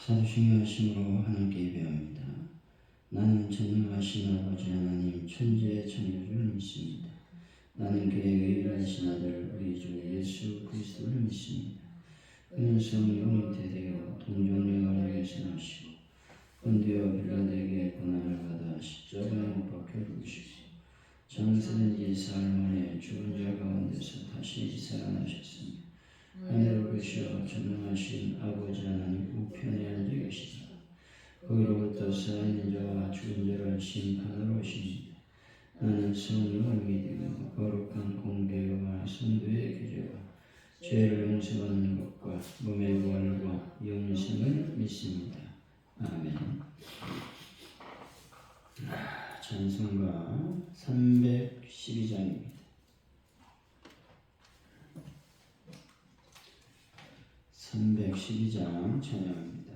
자주중요하심으로 하나님께 예배합니다. 나는 전능하신 아버지 하나님 천지의 창조주를 믿습니다. 나는 그의 유일하신 아들 우리 주 예수 그리스도를 믿습니다. 그는 성령이 대되어 동정녀에게서 나시고 본디오 빌라도에게 고난을 받아 십자가에 못 박혀 죽으시고 장사된 지 사흘 만에 죽은 자 가운데서 다시 살아나셨습니다. 하늘을 보시어 전능하신 아버지 하나님 우편에 앉아 계시다. 거기로부터 살아있는 자와 죽은 자를 심판하러 오십니다. 나는 성령을 믿으며 거룩한 공개와 성도의 교제와 죄를 용서받는 것과 몸의 부활과 영생을 믿습니다. 아멘. 찬송가 312장입니다. 312장 찬양합니다.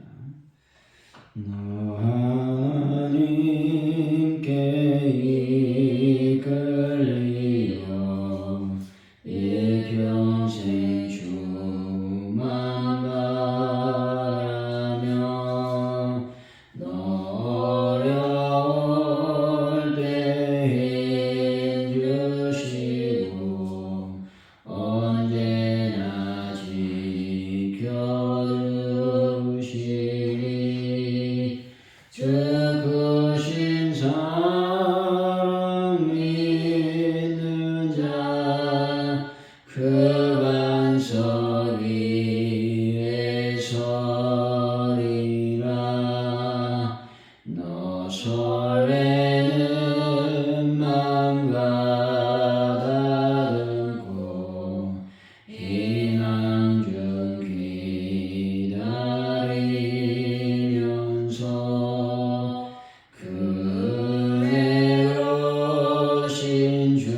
너 하나님께 이끌리어 일평생 주만 바라며 너 어려울 때 힘주시고 언제나 지켜주시리. 주 크신 사랑 믿는 자 그 반석 위에 서리라. 너 설레는 맘 가다듬고 희망 중 기다리면서 그네로신 주의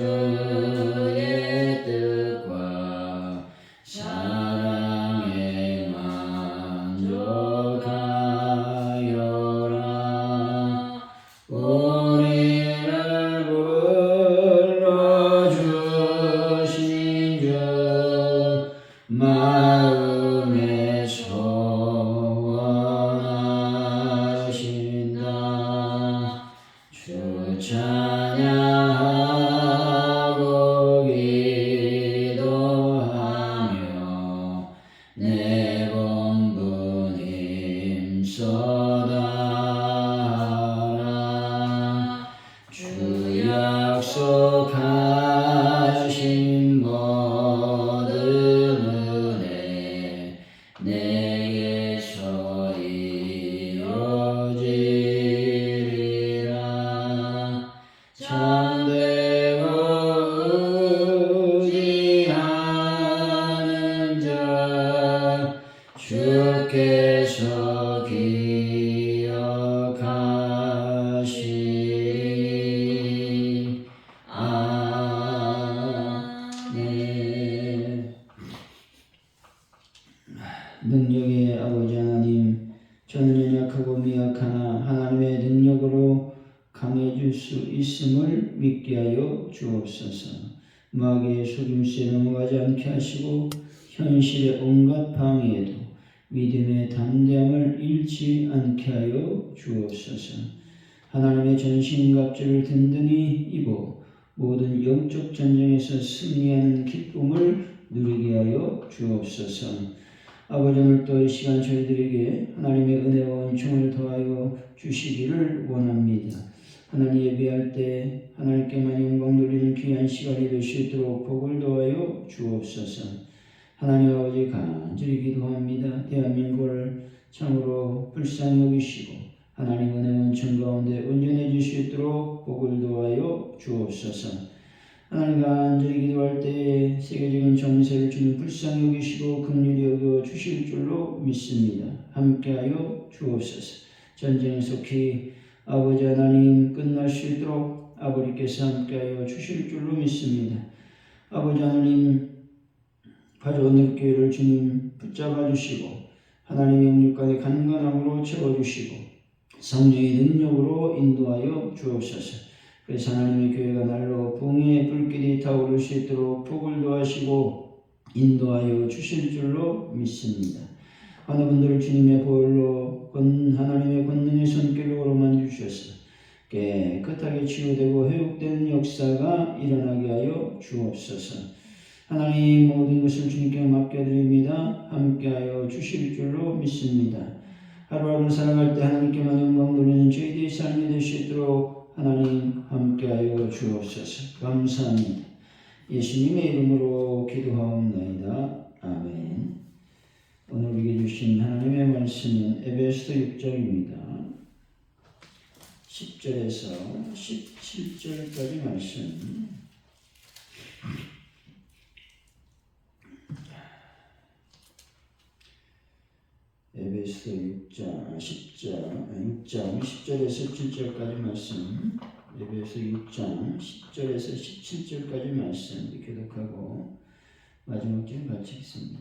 뜻과 사랑에 만족하여라. 우리를 불러주신 주 마음에 소원하신다. 주 찬양하고 기도하며 내 본분 힘써다하라. 주 약속하신 모든 은혜 내게서 이루어지리라. 참되고 의지하는 자 주께서 기억하시리. 아멘. 능력의 아버지 하나님, 저는 연약하고 미약하나 하나님의 능력으로 강해질 수 있음을 믿게 하여 주옵소서. 마귀의 속임수에 넘어가지 않게 하시고 현실의 온갖 방해에도 믿음의 담대함을 잃지 않게 하여 주옵소서. 하나님의 전신갑주를 든든히 입어 모든 영적 전쟁에서 승리하는 기쁨을 누리게 하여 주옵소서. 아버지, 오늘 또 이 시간 저희들에게 하나님의 은혜와 은총을 더하여 주시기를 원합니다. 하나님 예배할 때 하나님께만 영광 돌리는 귀한 시간이 될 수 있도록 복을 더하여 주옵소서. 하나님 아버지, 간절히 기도합니다. 대한민국을 참으로 불쌍히 여기시고 하나님 은혜 은총 가운데 온전해 줄 수 있도록 복을 더하여 주옵소서. 하나님 간절히 기도할 때 세계적인 정세를 주님 불쌍히 여기시고 긍휼히 여겨 주실 줄로 믿습니다. 함께하여 주옵소서. 전쟁에 속히 아버지 하나님 끝날 수 있도록 아버지께서 함께하여 주실 줄로 믿습니다. 아버지 하나님, 가져온 교회를 주님 붙잡아 주시고 하나님의 영육간의 간간함으로 채워주시고 성령의 능력으로 인도하여 주옵소서. 그래서 하나님의 교회가 날로 붕의 불길이 타오를 수 있도록 복을 더하시고 인도하여 주실 줄로 믿습니다. 어느 분들을 주님의 보혈로 하나님의 권능의 손길로 어루만져 주셔서 깨끗하게 치유되고 회복되는 역사가 일어나게 하여 주옵소서. 하나님 모든 것을 주님께 맡겨드립니다. 함께하여 주실 줄로 믿습니다. 하루하루 살아갈 때 하나님께만 영광 돌리는 저희들의 삶이 될 수 있도록 하나님 함께하여 주옵소서. 감사합니다. 예수님의 이름으로 기도하옵나이다. 아멘. 오늘 우리에게 주신 하나님의 말씀은 에베소서 6장입니다. 10절에서 17절까지 말씀. 에베소 6장 10절에서 17절까지 말씀. 에베소 6장 10절에서 17절까지 말씀 교독하고 마지막 줄 마치겠습니다.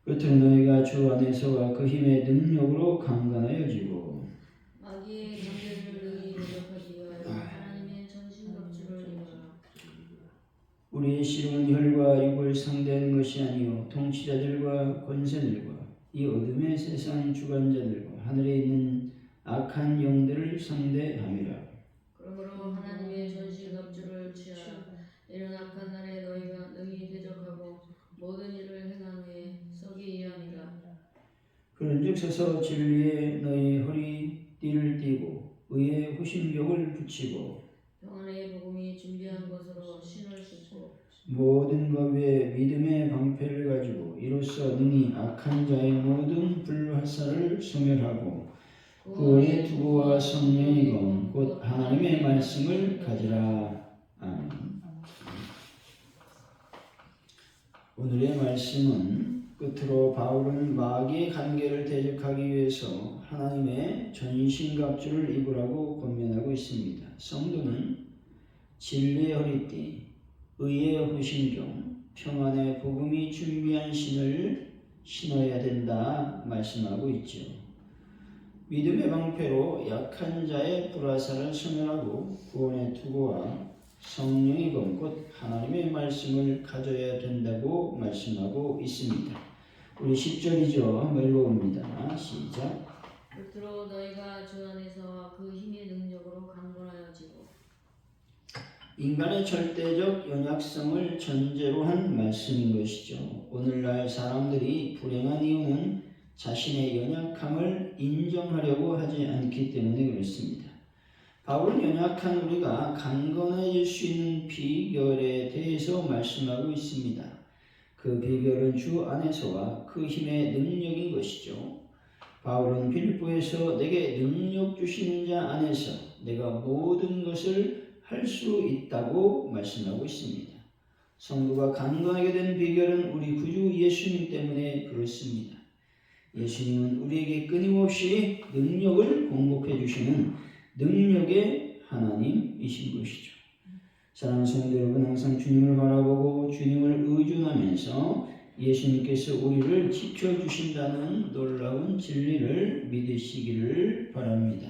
끝으로 너희가 주 안에서와 그 힘의 능력으로 강건하여지고 마귀의 관계를 능히 대적하기 위하여 하나님의 전신갑주를 입어라. 우리의 씨름은 혈과 육을 상대하는 것이 아니요 통치자들과 권세들과 이 어둠의 세상 주관자들과 하늘에 있는 악한 영들을 상대함이라. 그러므로 하나님의 전신갑주를 취하라. 이런 악한 날에 너희가 능히 대적하고 모든 일을 행한 후에 서기 위함이라. 그런즉 서서 진리에 너희 허리띠를 띠고 의의 후신경을 붙이고 평안의 복음이 준비한 것으로 신을 신고 모든 것 위에 믿음의 방패를 가지고 이로써 능히 악한 자의 모든 불화살을 소멸하고 구원의 투구와 성령의 검 곧 하나님의 말씀을 가지라. 아멘. 오늘의 말씀은 끝으로 바울은 마귀의 관계를 대적하기 위해서 하나님의 전신갑주를 입으라고 권면하고 있습니다. 성도는 진리의 허리띠, 의의 후신경, 평안의 복음이 준비한 신을 신어야 된다 말씀하고 있죠. 믿음의 방패로 약한 자의 불화살을 소멸하고 구원의 투구와 성령의 검 곧 하나님의 말씀을 가져야 된다고 말씀하고 있습니다. 우리 10절이죠. 한번 읽어봅니다. 시작. 끝으로 너희가 주 안에서와 그 힘의 능력으로 강건하여지고. 인간의 절대적 연약성을 전제로 한 말씀인 것이죠. 오늘날 사람들이 불행한 이유는 자신의 연약함을 인정하려고 하지 않기 때문에 그렇습니다. 바울은 연약한 우리가 강건해질 수 있는 비결에 대해서 말씀하고 있습니다. 그 비결은 주 안에서와 그 힘의 능력인 것이죠. 바울은 빌립보에서 내게 능력 주시는 자 안에서 내가 모든 것을 할 수 있다고 말씀하고 있습니다. 성도가 강건하게 된 비결은 우리 구주 예수님 때문에 그렇습니다. 예수님은 우리에게 끊임없이 능력을 공급해 주시는 능력의 하나님이신 것이죠. 사랑하는 성도 여러분, 항상 주님을 바라보고 주님을 의존하면서 예수님께서 우리를 지켜주신다는 놀라운 진리를 믿으시기를 바랍니다.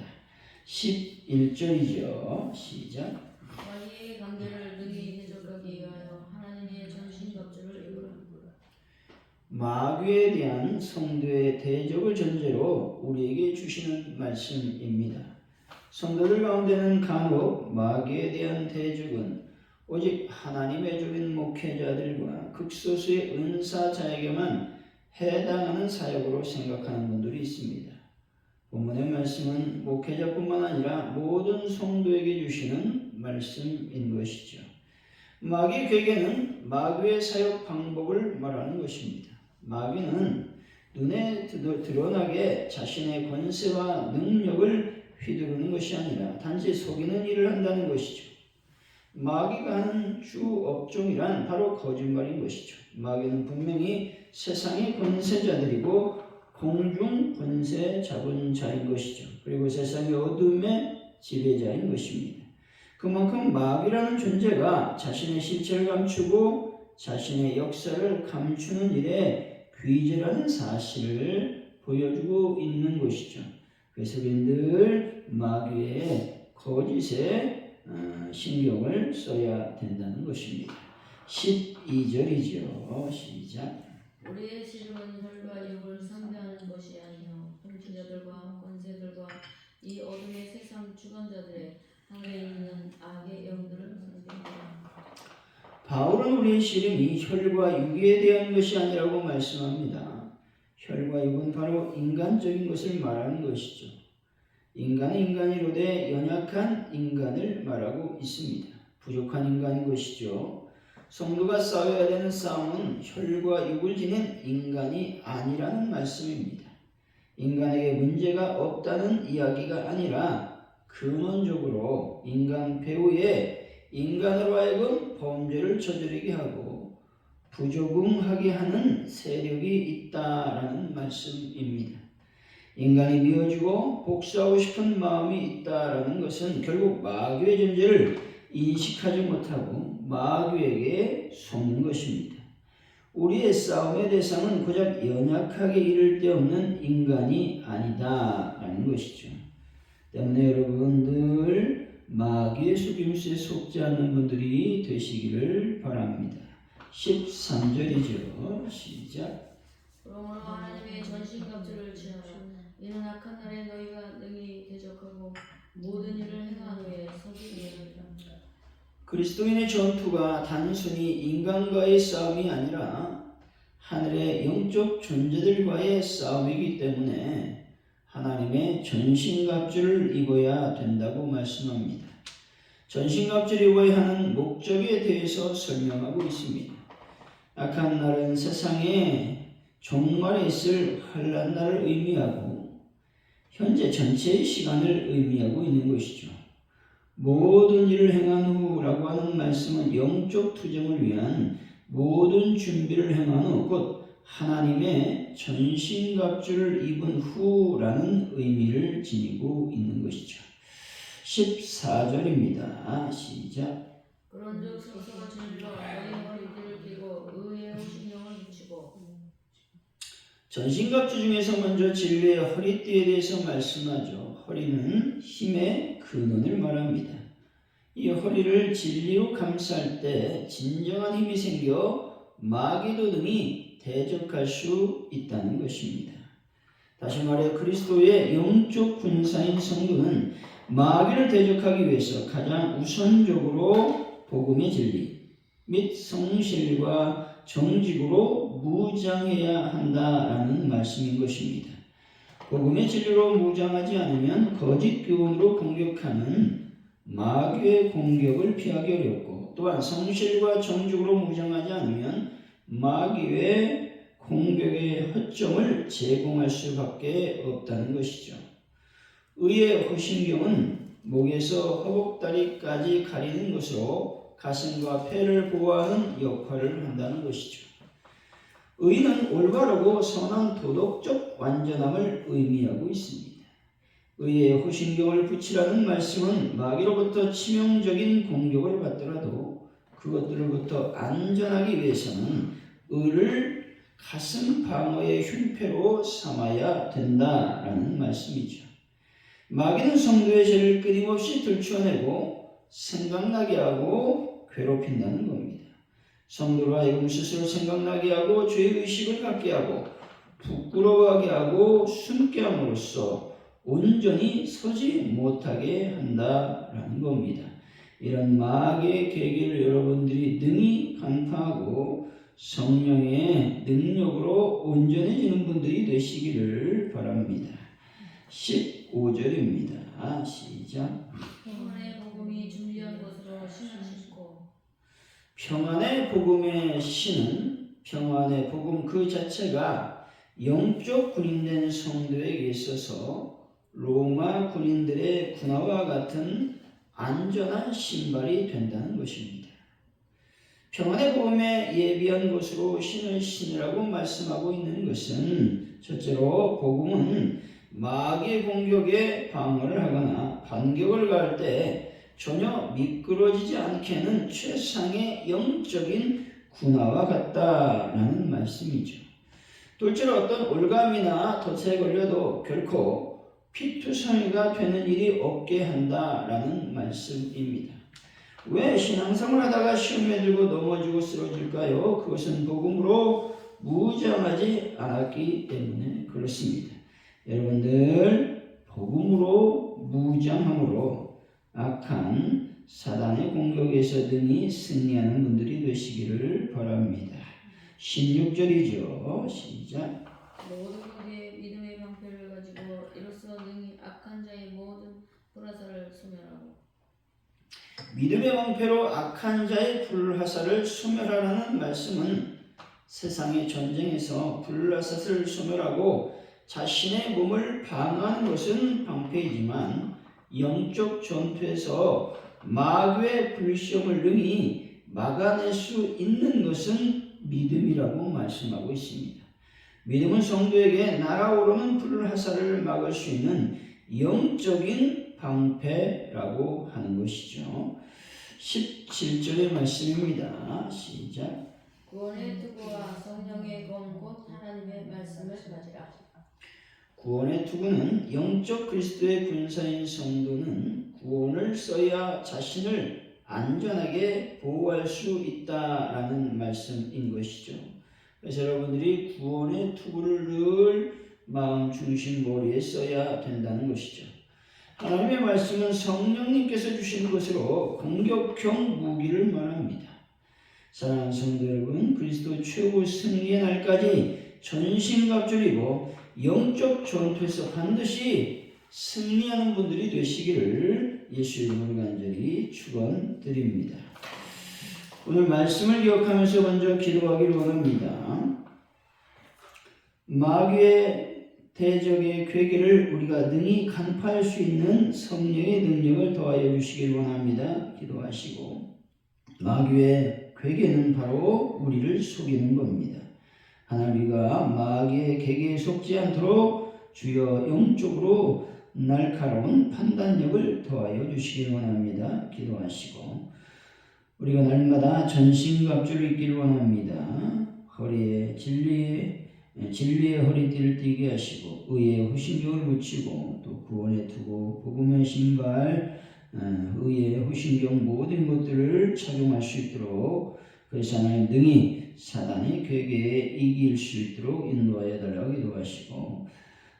11절이죠. 시작. 마귀의 관계를 능히 대적하기 위하여 하나님의 전신갑주를 입으라. 마귀에 대한 성도의 대적을 전제로 우리에게 주시는 말씀입니다. 성도들 가운데는 간혹 마귀에 대한 대적은 오직 하나님의 종인 목회자들과 극소수의 은사자에게만 해당하는 사역으로 생각하는 분들이 있습니다. 본문의 말씀은 목회자뿐만 아니라 모든 성도에게 주시는 말씀인 것이죠. 마귀의 괴계는 마귀의 사역 방법을 말하는 것입니다. 마귀는 눈에 드러나게 자신의 권세와 능력을 휘두르는 것이 아니라 단지 속이는 일을 한다는 것이죠. 마귀가 하는 주 업종이란 바로 거짓말인 것이죠. 마귀는 분명히 세상의 권세자들이고 공중 권세 잡은 자인 것이죠. 그리고 세상의 어둠의 지배자인 것입니다. 그만큼 마귀라는 존재가 자신의 실체를 감추고 자신의 역사를 감추는 일에 귀재라는 사실을 보여주고 있는 것이죠. 그래서 우리는 늘 마귀의 거짓에 신경을 써야 된다는 것입니다. 12절이죠. 시작. 우리의 씨름은 혈과 육을 바울은 우리의 시름이 혈과 육에 대한 것이 아니라고 말씀합니다. 혈과 육은 바로 인간적인 것을 말하는 것이죠. 인간은 인간이로되 연약한 인간을 말하고 있습니다. 부족한 인간인 것이죠. 성도가 싸워야 되는 싸움은 혈과 육을 지닌 인간이 아니라는 말씀입니다. 인간에게 문제가 없다는 이야기가 아니라 근원적으로 인간 배후에 인간으로 하여금 범죄를 저지르게 하고 부조금하게 하는 세력이 있다라는 말씀입니다. 인간이 미워지고 복수하고 싶은 마음이 있다라는 것은 결국 마귀의 존재를 인식하지 못하고 마귀에게 속는 것입니다. 우리의 싸움의 대상은 고작 연약하게 이를 데 없는 인간이 아니다라는 것이죠. 때문에 여러분들 마귀의 속임수에 속지 않는 분들이 되시기를 바랍니다. 13절이죠. 시작. 그러므로 하나님의 전신갑주를 취하라. 이는 악한 날에 너희가 능히 대적하고 모든 일을 행한 후에 서기 위함이라. 그리스도인의 전투가 단순히 인간과의 싸움이 아니라 하늘의 영적 존재들과의 싸움이기 때문에 하나님의 전신갑주를 입어야 된다고 말씀합니다. 전신갑주를 입어야 하는 목적에 대해서 설명하고 있습니다. 악한 날은 세상에 종말에 있을 환난 날을 의미하고 현재 전체의 시간을 의미하고 있는 것이죠. 모든 일을 행한 후라고 하는 말씀은 영적 투쟁을 위한 모든 준비를 행한 후 곧 하나님의 전신갑주를 입은 후라는 의미를 지니고 있는 것이죠. 14절입니다. 시작. 그런즉 스스로 진리로 너희 허리띠를 띠고 의의 호신경을 붙이고. 전신갑주 중에서 먼저 진리의 허리띠에 대해서 말씀하죠. 허리는 힘의 근원을 말합니다. 이 허리를 진리로 감쌀 때 진정한 힘이 생겨 마귀도 등이 대적할 수 있다는 것입니다. 다시 말해 그리스도의 영적 군사인 성도는 마귀를 대적하기 위해서 가장 우선적으로 복음의 진리 및 성실과 정직으로 무장해야 한다라는 말씀인 것입니다. 복음의 진리로 무장하지 않으면 거짓 교훈으로 공격하는 마귀의 공격을 피하기 어렵고 또한 성실과 정직으로 무장하지 않으면 마귀의 공격의 허점을 제공할 수밖에 없다는 것이죠. 의의 호신경은 목에서 허벅다리까지 가리는 것으로 가슴과 폐를 보호하는 역할을 한다는 것이죠. 의는 올바르고 선한 도덕적 완전함을 의미하고 있습니다. 의의 호신경을 붙이라는 말씀은 마귀로부터 치명적인 공격을 받더라도 그것들로부터 안전하기 위해서는 의를 가슴 방어의 흉패로 삼아야 된다라는 말씀이죠. 마귀는 성도의 죄를 끊임없이 들추어내고 생각나게 하고 괴롭힌다는 겁니다. 성도로 하여금 스스로 생각나게 하고 죄의식을 갖게 하고 부끄러워하게 하고 숨게 함으로써 온전히 서지 못하게 한다라는 겁니다. 이런 마귀의 계기를 여러분들이 능히 간파하고 성령의 능력으로 온전해지는 분들이 되시기를 바랍니다. 15절입니다. 시작. 평안의 복음이 준비한 것으로 신을 신고. 평안의 복음의 신은 평안의 복음 그 자체가 영적 군인된 성도에게 있어서 로마 군인들의 군화와 같은 안전한 신발이 된다는 것입니다. 평안의 복음에 예비한 것으로 신을 신으라고 말씀하고 있는 것은 첫째로 복음은 마귀의 공격에 방어를 하거나 반격을 가할 때 전혀 미끄러지지 않게 하는 최상의 영적인 군화와 같다라는 말씀이죠. 둘째로 어떤 올감이나 덫에 걸려도 결코 피투성이가 되는 일이 없게 한다라는 말씀입니다. 왜 신앙생활 하다가 시험에 들고 넘어지고 쓰러질까요? 그것은 복음으로 무장하지 않았기 때문에 그렇습니다. 여러분들 복음으로 무장함으로 악한 사단의 공격에서 능히 승리하는 분들이 되시기를 바랍니다. 16절이죠. 시작. 모든 것에 믿음의 방패를 가지고 이로써 능히 악한 자의 모든 불화살을 소멸하고. 믿음의 방패로 악한 자의 불화살을 소멸하라는 말씀은 세상의 전쟁에서 불화살을 소멸하고 자신의 몸을 방어하는 것은 방패이지만 영적 전투에서 마귀의 불시험을 능히 막아낼 수 있는 것은 믿음이라고 말씀하고 있습니다. 믿음은 성도에게 날아오르는 불화살을 막을 수 있는 영적인 방패라고 하는 것이죠. 17절의 말씀입니다. 시작. 구원의 투구와 성령의 검 곧 하나님의 말씀을 가지라. 구원의 투구는 영적 그리스도의 군사인 성도는 구원을 써야 자신을 안전하게 보호할 수 있다라는 말씀인 것이죠. 그래서 여러분들이 구원의 투구를 늘 마음 중심 머리에 써야 된다는 것이죠. 하나님의 말씀은 성령님께서 주신 것으로 공격형 무기를 말합니다. 사랑하는 성도 여러분, 그리스도 최후 승리의 날까지 전신갑주이고 영적 전투에서 반드시 승리하는 분들이 되시기를 예수 이름으로 간절히 축원드립니다. 오늘 말씀을 기억하면서 먼저 기도하기를 원합니다. 마귀의 대적의 괴계를 우리가 능히 간파할 수 있는 성령의 능력을 더하여 주시길 원합니다. 기도하시고, 마귀의 괴계는 바로 우리를 속이는 겁니다. 하나님과 마귀의 계계에 속지 않도록 주여 영적으로 날카로운 판단력을 더하여 주시길 원합니다. 기도하시고, 우리가 날마다 전신갑주를 입기를 원합니다. 허리에 진리의 허리띠를 띠게 하시고 의의 후신경을 붙이고 또 구원의 투구, 복음의 신발, 의의 후신경 모든 것들을 착용할 수 있도록 그래서 하나님 능히 사단의 괴계에 이길 수 있도록 인도하여 달라고 기도하시고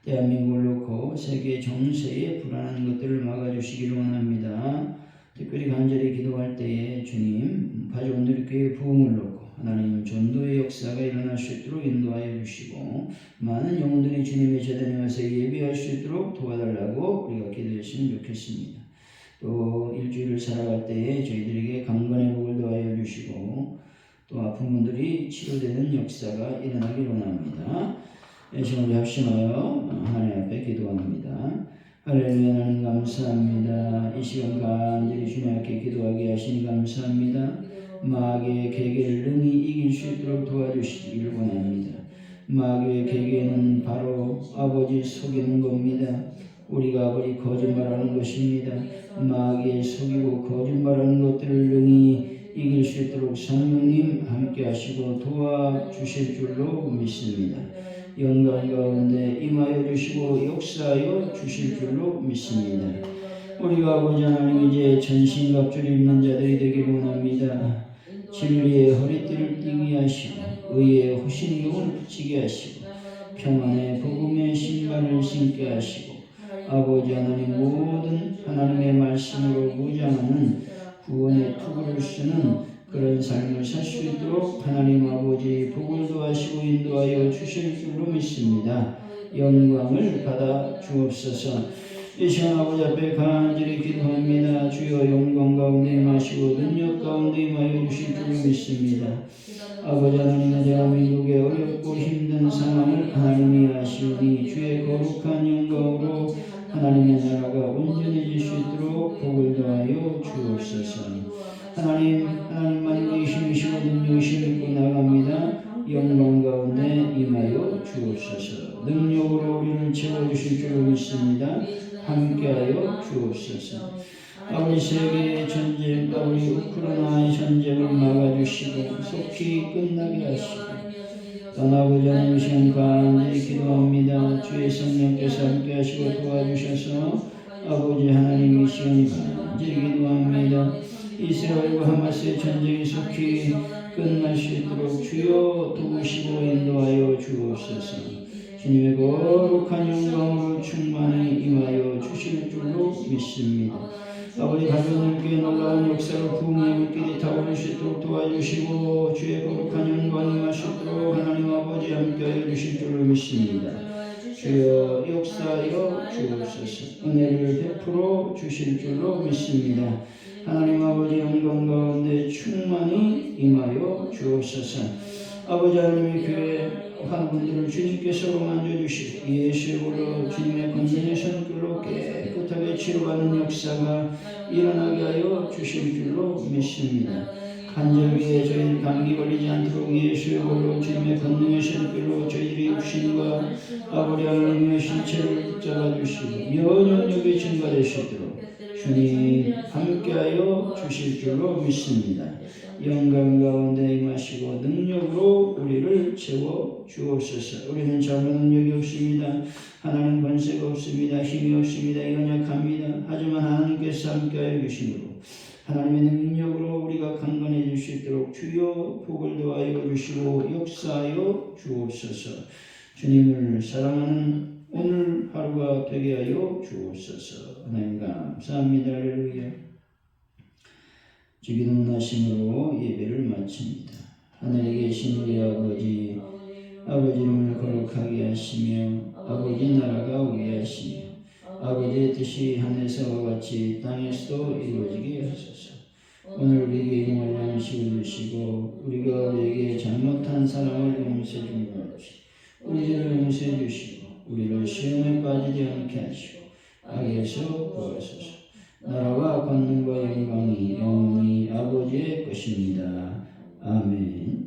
대한민국을 놓고 세계 정세의 불안한 것들을 막아주시기를 원합니다. 특별히 간절히 기도할 때에 주님 가족들께 부흥을 놓고 하나님 전도의 역사가 일어날 수 있도록 인도하여 주시고 많은 영혼들이 주님의 재단에 와서 예배할 수 있도록 도와달라고 우리가 기도했으면 좋겠습니다. 또 일주일을 살아갈 때에 저희들에게 강건의 복을 더하여 주시고 또 아픈 분들이 치료되는 역사가 일어나길 원합니다. 이 시간 우리 합심하여 하나님 앞에 기도합니다. 할렐루야. 하나님 감사합니다. 이 시간 간절히 주님 앞에 기도하게 하시니 감사합니다. 마귀의 계계를 능히 이길 수 있도록 도와주시기를 원합니다. 마귀의 계계는 바로 아버지 속이는 겁니다. 우리가 아버지 거짓말하는 것입니다. 마귀의 속이고 거짓말하는 것들을 능히 이길 수 있도록 성령님 함께 하시고 도와주실 줄로 믿습니다. 영광 가운데 임하여 주시고 역사하여 주실 줄로 믿습니다. 우리가 아버지 하나님 이제 전신갑주를 입는 자들이 되기를 원합니다. 진리의 허리띠를 띠게 하시고 의의 후신경을 붙이게 하시고 평안의 복음의 신발을 신게 하시고 아버지 하나님 모든 하나님의 말씀으로 무장하는 구원의 투구를 쓰는 그런 삶을 살 수 있도록 하나님 아버지 복을 도하시고 인도하여 주실 줄로 믿습니다. 영광을 받아 주옵소서. 이 시간 아버지 앞에 간절히 기도합니다. 주여 영광 가운데 임하시고 능력 가운데 임하여 주실 줄로 믿습니다. 아버지 하나님 대한민국의 어렵고 힘든 상황을 하나님이 아시오니 주의 거룩한 영광으로 하나님의 나라가 온전해질 수 있도록 복을 더하여 주옵소서. 하나님만 계시시고 능력이시고 믿고 나갑니다. 영광 가운데 임하여 주옵소서. 능력으로 우리를 채워주실 줄로 믿습니다. 함께하여 주옵소서. 아버지 세계의 전쟁, 아버지 우크라이나의 전쟁을 막아주시고 속히 끝나게 하시고 아버지 하나님 시간 간절히 기도합니다. 주의 성령께서 함께하시고 도와주셔서 아버지 하나님 이 시간 간절히 기도합니다. 이스라엘과 하마스의 전쟁이 속히 끝날 수 있도록 주여 도우시고 인도하여 주옵소서. 주님의 거룩한 영광으로 충만히 임하여 주실 줄로 믿습니다. 아버지 가족들께 놀라운 역사를 부흥의 물길이 타오를 수 있도록 도와주시고 주의 거룩한 영광이 임할 수 있도록 하나님 아버지 함께하여 주실 줄로 믿습니다. 주여 역사하여 주옵소서. 은혜를 베풀어 주실 줄로 믿습니다. 하나님 아버지 영광 가운데 충만히 임하여 주옵소서. 아버지 하나님의 교회 한 분들을 주님께서 만져주시고 예수의 보로 주님의 권능의 손길로 깨끗하게 치료받는 역사가 일어나게 하여 주실 줄로 믿습니다. 간절기에 저희들 감기 걸리지 않도록 예수의 보로 주님의 권능의 손길로 저희들의 육신과 아버지 하나님의 신체를 붙잡아 주시고 면역력이 증가될 수 있도록 주님 함께하여 주실 줄로 믿습니다. 영광 가운데 임하시고 능력으로 우리를 채워 주옵소서. 우리는 자본 능력이 없습니다. 하나님 권세가 없습니다. 힘이 없습니다. 연약합니다. 하지만 하나님께서 함께하여 주심으로 하나님의 능력으로 우리가 강건해질 수 있도록 주여 복을 더하여 주시고 역사하여 주옵소서. 주님을 사랑하는 오늘 하루가 되게 하여 주옵소서. 하나님 감사합니다. 할렐루야. 주기도 문하심으로 예배를 마칩니다. 하늘에 계신 우리 아버지, 아버지 이름을 거룩하게 하시며 아버지 나라가 오게 하시며 아버지의 뜻이 하늘에서와 같이 땅에서도 이루어지게 하소서. 오늘 우리에게 일용할 양식을 주시고 우리가 우리에게 잘못한 사람을 용서해 준 것 같이 우리 죄를 용서해 주시고 우리를 시험에 빠지지 않게 하시고 악에서 구하소서. 나라와 권능과 영광이 영원히 아버지의 것입니다. 아멘.